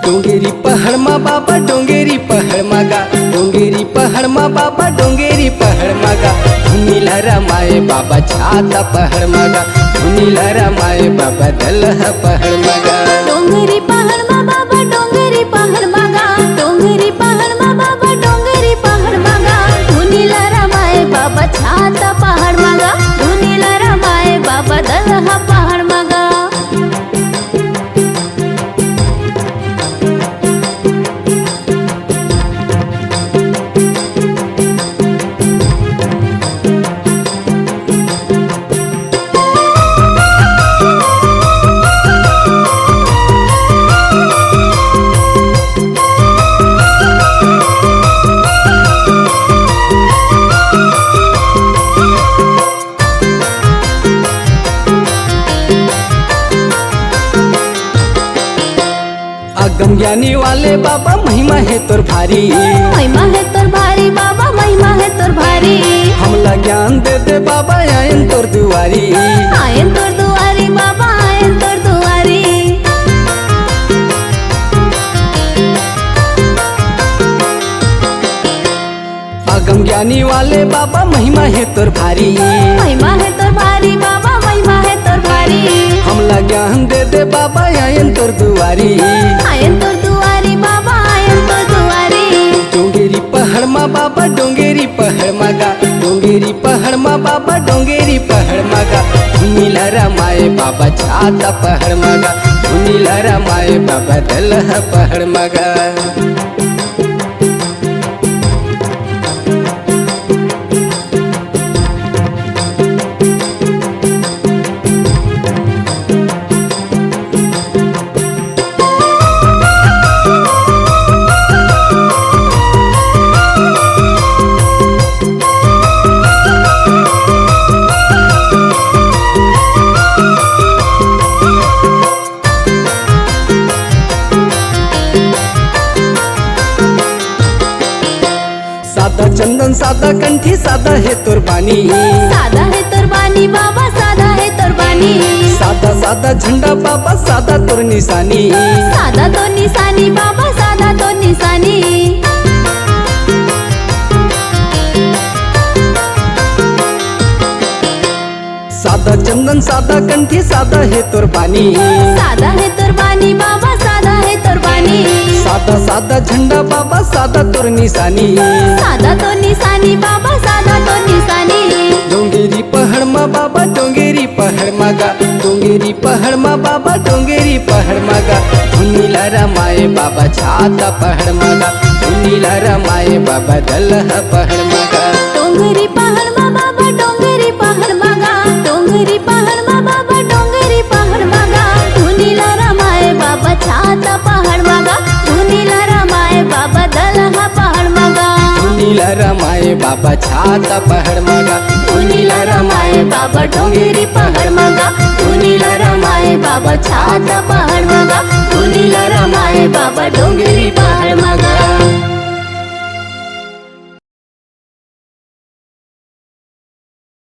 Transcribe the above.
डोंगेरी पहाड़ मा बाबा डोंगेरी पहाड़ मागा, डोंगेरी पहाड़ मा बाबा डोंगेरी पहाड़ मागा, धुनीला रमाए बाबा छाता पहाड़ मागा, धुनीला रमाए बाबा दलहा पहाड़ मागा। डोंगेरी पहाड़ मा बाबा डोंगेरी पहाड़ मागा, डोंगेरी पहाड़ मा बाबा डोंगेरी पहाड़ मागा, धुनीला रमाए बाबा छाता पहाड़ मागा, धुनीला रमाए बाबा दलहा पहाड़ मागा। आगम ज्ञानी वाले बाबा महिमा है तोर भारी, महिमा है तोर भारी बाबा, महिमा है तोर भारी। हमला ज्ञान दे दे बाबा आयन तोर दुआरी, आयन तोर दुआरी बाबा, आयन तोर दुआरी। आगम ज्ञानी वाले बाबा महिमा है तोर भारी, महिमा है तोर भारी बाबा, महिमा है तोर भारी। हमला ज्ञान दे दे बाबा आयन तोर दुआरी, आयन तोर दुआरी बाबा, आयन तोर दुआरी। डोंगेरी पहाड़ मा बाबा डोंगेरी पहाड़ मागा, डोंगेरी पहाड़ मा बाबा डोंगेरी पहाड़ मागा, धुनीला रमाए बाबा छाता पहाड़ मागा, धुनीला रमाए बाबा दलहा पहाड़ मागा। सादा चंदन सादा कंठी सादा है तोर बानी, सादा है तोर बानी बाबा, सादा है तोर बानी। सादा सादा झंडा बाबा सादा तोर निशानी, सादा तो निशानी बाबा, सादा तो निशानी। सादा चंदन सादा कंठी सादा है तोर बानी, सादा है तोर बानी बाबा, सादा है तोर बानी। सादा सादा झंडा बाबा सादा तोर निशानी, सादा तो निशानी बाबा, सादा तो निशानी। डोंगेरी पहाड़ मा बाबा डोंगेरी पहाड़ मागा, डोंगेरी पहाड़ मा बाबा डोंगेरी पहाड़ मागा, धुनीला रमाए बाबा छाता पहाड़ मागा, धुनीला रमाए बाबा दलहा पहाड़ मागा। डोंगेरी पहाड़ मा बाबा डोंगेरी पहाड़ मागा, डोंगेरी पहाड़ मा बाबा डोंगेरी पहाड़ मागा, धुनीला रमाए बाबा छाता पहाड़ मागा, धुनीला रमाए बाबा दलहा पहाड़ मागा। धुनीला रमाए बाबा छाता पहाड़ मागा, धुनीला रमाए बाबा डोंगेरी पहाड़ मागा, धुनीला रमाए बाबा छाता पहाड़ मागा, धुनीला रमाए बाबा डोंगेरी पहाड़ मागा।